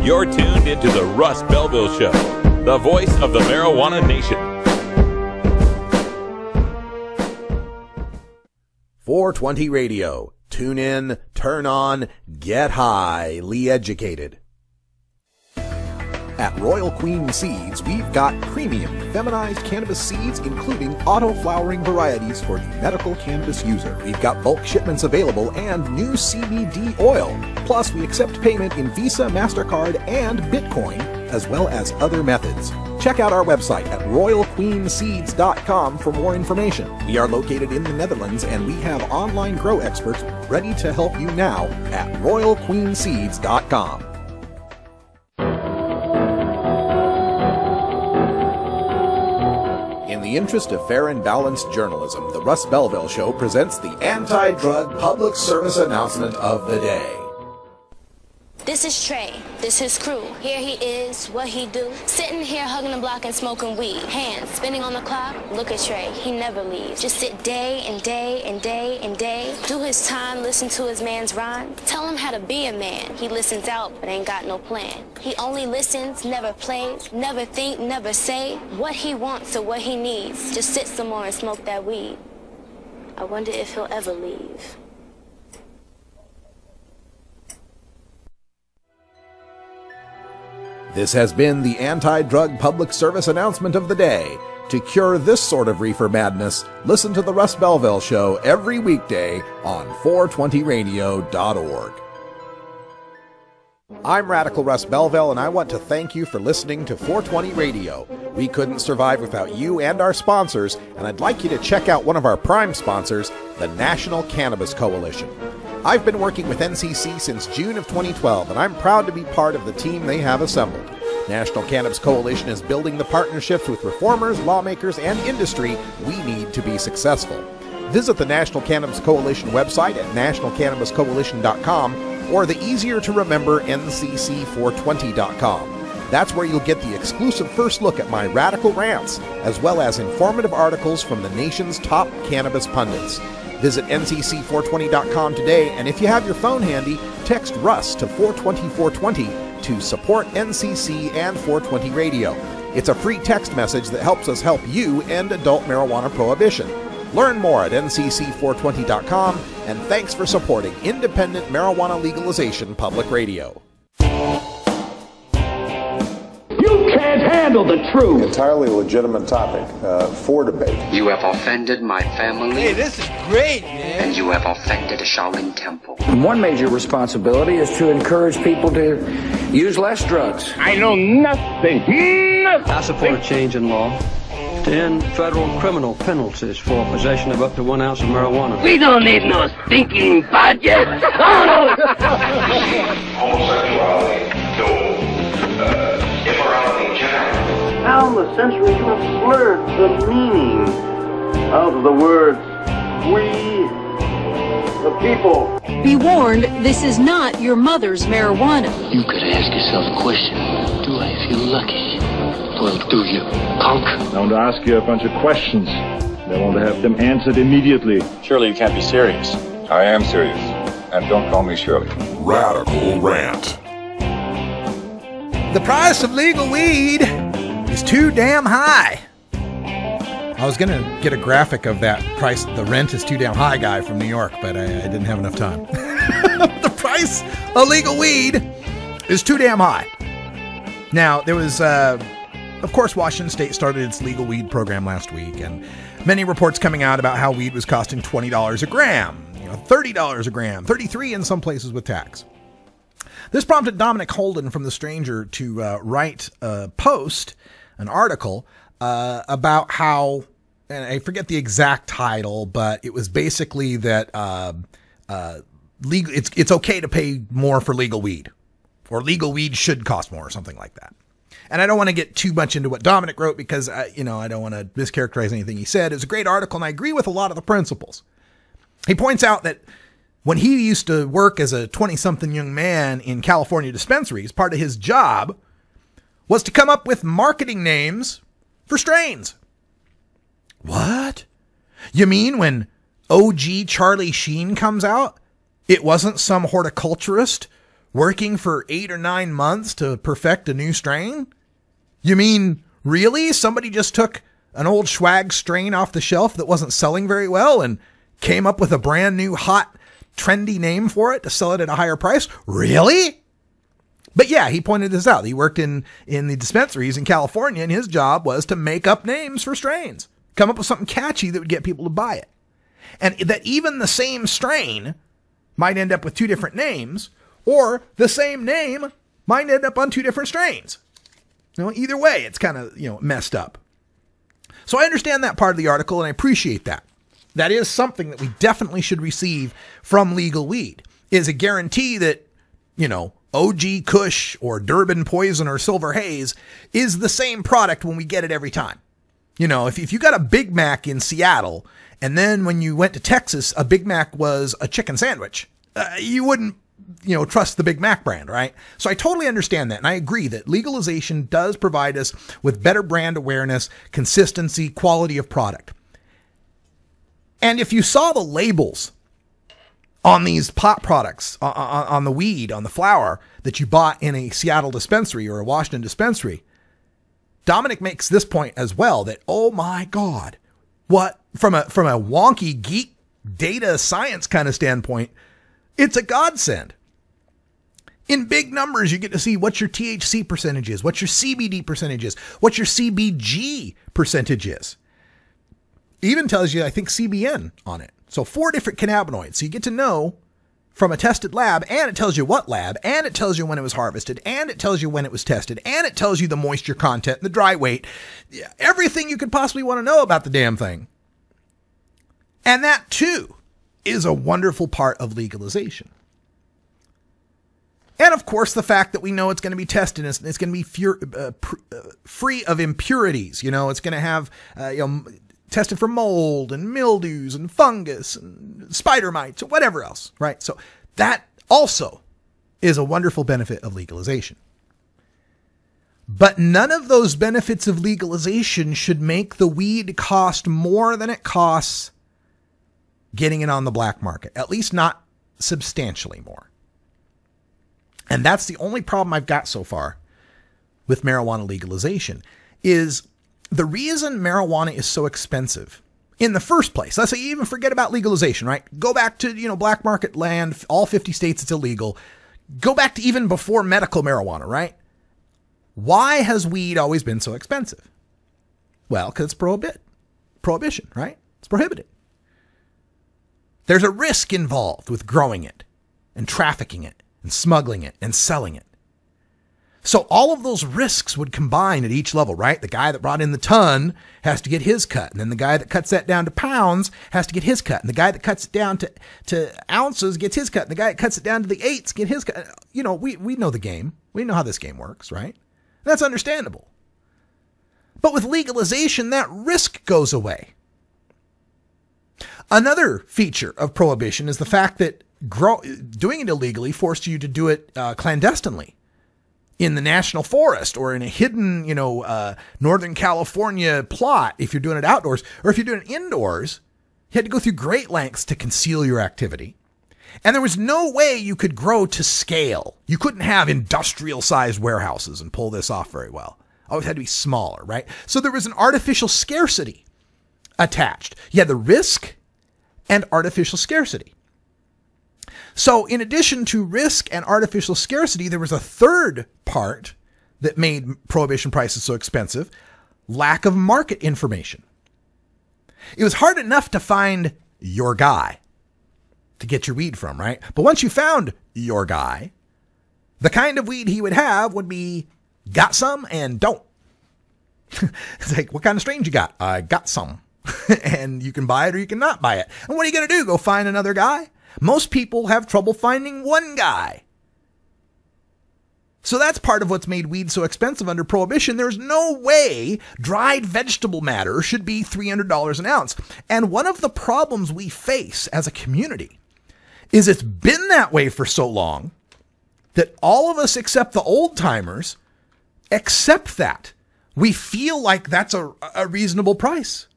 Speaker 2: You're tuned into the Russ Belville Show, the voice of the marijuana nation.
Speaker 5: 420 Radio. Tune in, turn on, get highly educated. At Royal Queen Seeds, we've got premium feminized cannabis seeds, including auto-flowering varieties for the medical cannabis user. We've got bulk shipments available and new CBD oil. Plus, we accept payment in Visa, MasterCard, and Bitcoin, as well as other methods. Check out our website at royalqueenseeds.com for more information. We are located in the Netherlands, and we have online grow experts ready to help you now at royalqueenseeds.com. In the interest of fair and balanced journalism, the Russ Belville Show presents the anti-drug public service announcement of the day.
Speaker 15: This is Trey, this his crew. Here he is, what he do. Sitting here hugging the block and smoking weed. Hands spinning on the clock, look at Trey, he never leaves. Just sit day and day and day and day. Do his time, listen to his man's rhyme. Tell him how to be a man. He listens out, but ain't got no plan. He only listens, never plays, never think, never say what he wants or what he needs. Just sit some more and smoke that weed. I wonder if he'll ever leave.
Speaker 5: This has been the anti-drug public service announcement of the day. To cure this sort of reefer madness, listen to the Russ Belville Show every weekday on 420radio.org. I'm Radical Russ Belville, and I want to thank you for listening to 420 Radio. We couldn't survive without you and our sponsors, and I'd like you to check out one of our prime sponsors, the National Cannabis Coalition. I've been working with NCC since June of 2012, and I'm proud to be part of the team they have assembled. National Cannabis Coalition is building the partnerships with reformers, lawmakers, and industry we need to be successful. Visit the National Cannabis Coalition website at nationalcannabiscoalition.com or the easier-to-remember ncc420.com. That's where you'll get the exclusive first look at my radical rants, as well as informative articles from the nation's top cannabis pundits. Visit ncc420.com today, and if you have your phone handy, text Russ to 420-420 to support NCC and 420 Radio. It's a free text message that helps us help you end adult marijuana prohibition. Learn more at ncc420.com, and thanks for supporting independent marijuana legalization public radio.
Speaker 16: You can't handle the truth.
Speaker 17: Entirely legitimate topic for debate.
Speaker 18: You have offended my family.
Speaker 16: Hey, this is great, man.
Speaker 18: And you have offended a Shaolin temple.
Speaker 19: One major responsibility is to encourage people to use less drugs.
Speaker 16: I know nothing.
Speaker 20: I support a change in law to end federal criminal penalties for possession of up to 1 ounce of marijuana.
Speaker 16: We don't need no stinking budget.
Speaker 17: Homosexuality, immorality in general.
Speaker 21: Down the century, you have slurred the meaning of the words we, the people.
Speaker 22: Be warned, this is not your mother's marijuana.
Speaker 23: You could ask yourself a question. Do I feel lucky? Well, do you, punk?
Speaker 24: I want to ask you a bunch of questions. I want to have them answered immediately.
Speaker 25: Surely you can't be serious.
Speaker 26: I am serious. And don't call me Shirley.
Speaker 27: Radical Rant.
Speaker 4: The price of legal weed is too damn high. I was going to get a graphic of that price, the rent is too damn high guy from New York, but I didn't have enough time. The price of legal weed is too damn high. Now, there was, of course, Washington State started its legal weed program last week, and many reports coming out about how weed was costing $20 a gram, $30 a gram, $33 in some places with tax. This prompted Dominic Holden from The Stranger to write a post, an article, about how, and I forget the exact title, but it was basically that it's okay to pay more for legal weed, or legal weed should cost more, or something like that. And I don't want to get too much into what Dominic wrote because I don't want to mischaracterize anything he said. It's a great article, and I agree with a lot of the principles. He points out that when he used to work as a 20-something young man in California dispensaries, part of his job was to come up with marketing names for strains. What? You mean when OG Charlie Sheen comes out, it wasn't some horticulturist working for 8 or 9 months to perfect a new strain? You mean, really? Somebody just took an old swag strain off the shelf that wasn't selling very well and came up with a brand new hot, trendy name for it to sell it at a higher price? Really? But yeah, he pointed this out. He worked in the dispensaries in California, and his job was to make up names for strains. Come up with something catchy that would get people to buy it. And that even the same strain might end up with 2 different names, or the same name might end up on 2 different strains. Either way, it's kind of, messed up. So I understand that part of the article, and I appreciate that. That is something that we definitely should receive from legal weed, is a guarantee that, OG Kush or Durban Poison or Silver Haze is the same product when we get it every time. If you got a Big Mac in Seattle, and then when you went to Texas, a Big Mac was a chicken sandwich, you wouldn't, trust the Big Mac brand, right? So I totally understand that. And I agree that legalization does provide us with better brand awareness, consistency, quality of product. And if you saw the labels on these pot products, on the weed, on the flower that you bought in a Seattle dispensary or a Washington dispensary, Dominic makes this point as well, that, oh my God, what, from a wonky geek data science kind of standpoint, it's a godsend. In big numbers, you get to see what your THC percentage is, what your CBD percentage is, what your CBG percentage is. Even tells you, I think, CBN on it. So 4 different cannabinoids. So you get to know from a tested lab, and it tells you what lab, and it tells you when it was harvested, and it tells you when it was tested, and it tells you the moisture content, the dry weight, everything you could possibly want to know about the damn thing. And that, too, is a wonderful part of legalization. And, of course, the fact that we know it's going to be tested, and it's going to be free of impurities. It's going to have, tested for mold and mildews and fungus and spider mites or whatever else, right? So that also is a wonderful benefit of legalization. But none of those benefits of legalization should make the weed cost more than it costs getting it on the black market, at least not substantially more. And that's the only problem I've got so far with marijuana legalization, is the reason marijuana is so expensive in the first place. Let's say you even forget about legalization, right? Go back to, black market land, all 50 states it's illegal. Go back to even before medical marijuana, right? Why has weed always been so expensive? Well, because it's prohibition, right? It's prohibited. There's a risk involved with growing it and trafficking it and smuggling it and selling it. So all of those risks would combine at each level, right? The guy that brought in the ton has to get his cut. And then the guy that cuts that down to pounds has to get his cut. And the guy that cuts it down to ounces gets his cut. And the guy that cuts it down to the eighths get his cut. We know the game. We know how this game works, right? That's understandable. But with legalization, that risk goes away. Another feature of prohibition is the fact that doing it illegally forced you to do it clandestinely. In the national forest or in a hidden, Northern California plot, if you're doing it outdoors, or if you're doing it indoors, you had to go through great lengths to conceal your activity. And there was no way you could grow to scale. You couldn't have industrial sized warehouses and pull this off very well. Always had to be smaller, right? So there was an artificial scarcity attached. You had the risk and artificial scarcity. So in addition to risk and artificial scarcity, there was a third part that made prohibition prices so expensive: lack of market information. It was hard enough to find your guy to get your weed from, right? But once you found your guy, the kind of weed he would have would be got some and don't. It's like, what kind of strains you got? I got some. And you can buy it or you can not buy it. And what are you going to do? Go find another guy? Most people have trouble finding one guy. So that's part of what's made weed so expensive under Prohibition. There's no way dried vegetable matter should be $300 an ounce. And one of the problems we face as a community is it's been that way for so long that all of us except the old timers accept that. We feel like that's a reasonable price.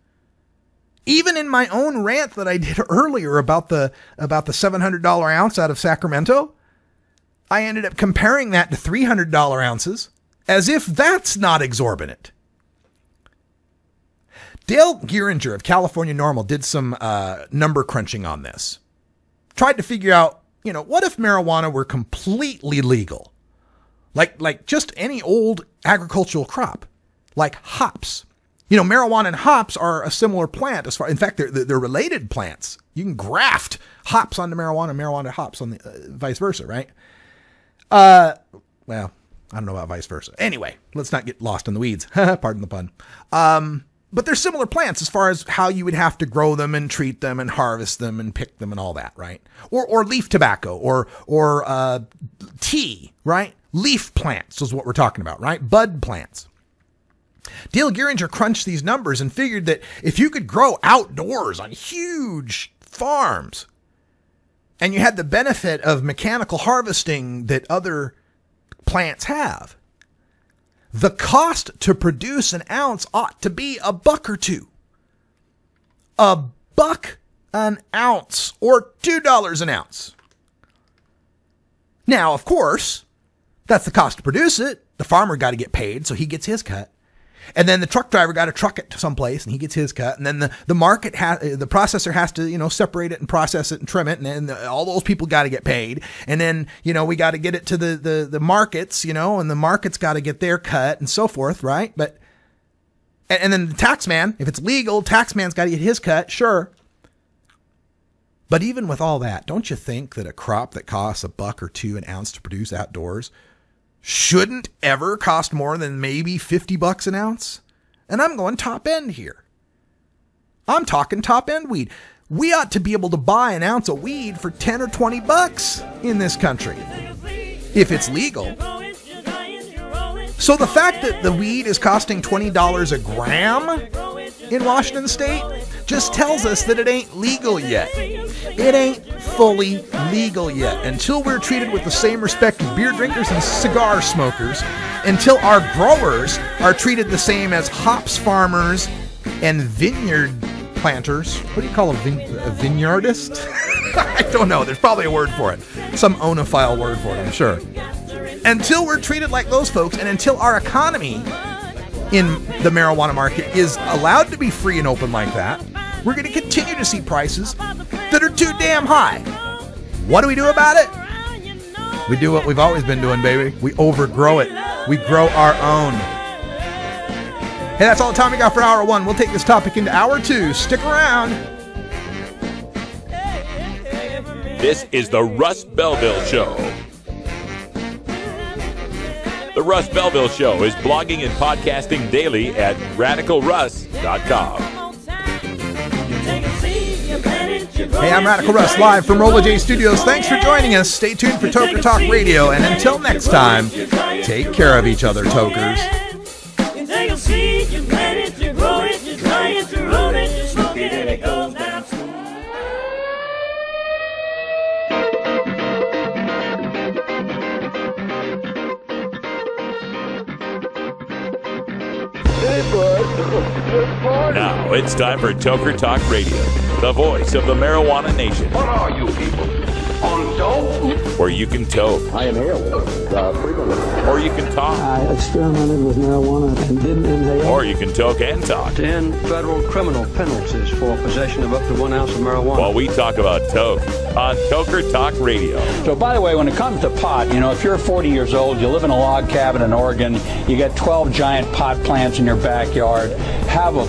Speaker 4: Even in my own rant that I did earlier about the $700 ounce out of Sacramento, I ended up comparing that to $300 ounces, as if that's not exorbitant. Dale Geiringer of California Normal did some number crunching on this. Tried to figure out, what if marijuana were completely legal? Like just any old agricultural crop, like hops. Marijuana and hops are a similar plant in fact, they're related plants. You can graft hops onto marijuana and marijuana to hops on the vice versa, right? Well, I don't know about vice versa. Anyway, let's not get lost in the weeds. Pardon the pun. But they're similar plants as far as how you would have to grow them and treat them and harvest them and pick them and all that, right? Or leaf tobacco or tea, right? Leaf plants is what we're talking about, right? Bud plants. Dale Geiringer crunched these numbers and figured that if you could grow outdoors on huge farms and you had the benefit of mechanical harvesting that other plants have, the cost to produce an ounce ought to be $1 or $2. $1 an ounce or $2 an ounce. Now, of course, that's the cost to produce it. The farmer got to get paid, so he gets his cut. And then the truck driver got to truck it to someplace and he gets his cut. And then the market the processor has to, separate it and process it and trim it. And then all those people got to get paid. And then, we got to get it to the markets, and the markets got to get their cut and so forth. Right. And then the tax man, if it's legal, tax man's got to get his cut. Sure. But even with all that, don't you think that a crop that costs $1 or $2 an ounce to produce outdoors shouldn't ever cost more than maybe $50 an ounce? And I'm going top end here. I'm talking top end weed. We ought to be able to buy an ounce of weed for $10 or $20 in this country, if it's legal. So the fact that the weed is costing $20 a gram in Washington State just tells us that it ain't legal yet. It ain't fully legal yet. Until we're treated with the same respect as beer drinkers and cigar smokers, until our growers are treated the same as hops farmers and vineyard planters. What do you call a vineyardist? I don't know. There's probably a word for it. Some onophile word for it, I'm sure. Until we're treated like those folks, and until our economy in the marijuana market is allowed to be free and open like that, we're going to continue to see prices that are too damn high. What do we do about it? We do what we've always been doing, baby. We overgrow it. We grow our own. Hey, that's all the time we got for Hour 1. We'll take this topic into Hour 2. Stick around.
Speaker 2: This is the Russ Belville Show. The Russ Belville Show is blogging and podcasting daily at radicalruss.com.
Speaker 4: Hey, I'm Radical Russ, live from Rolla J Studios. Thanks for joining us. Stay tuned for Toker Talk Radio. And until next time, take care of each other, tokers.
Speaker 1: You take a seed, you plant it, you grow it, you dry it, you roll it, you smoke it, and it goes down smooth.
Speaker 2: Now it's time for Toker Talk Radio, the voice of the marijuana nation.
Speaker 27: What are you people?
Speaker 16: On dope?
Speaker 2: Where you can toke.
Speaker 3: I inhale frequently.
Speaker 2: Or you can talk.
Speaker 7: I experimented with marijuana and didn't inhale.
Speaker 2: Or you can toke and talk.
Speaker 20: To end federal criminal penalties for possession of up to 1 ounce of marijuana.
Speaker 2: While we talk about toke on Toker Talk Radio.
Speaker 8: So, by the way, when it comes to pot, you know, if you're 40 years old, you live in a log cabin in Oregon, you got 12 giant pot plants in your backyard, have a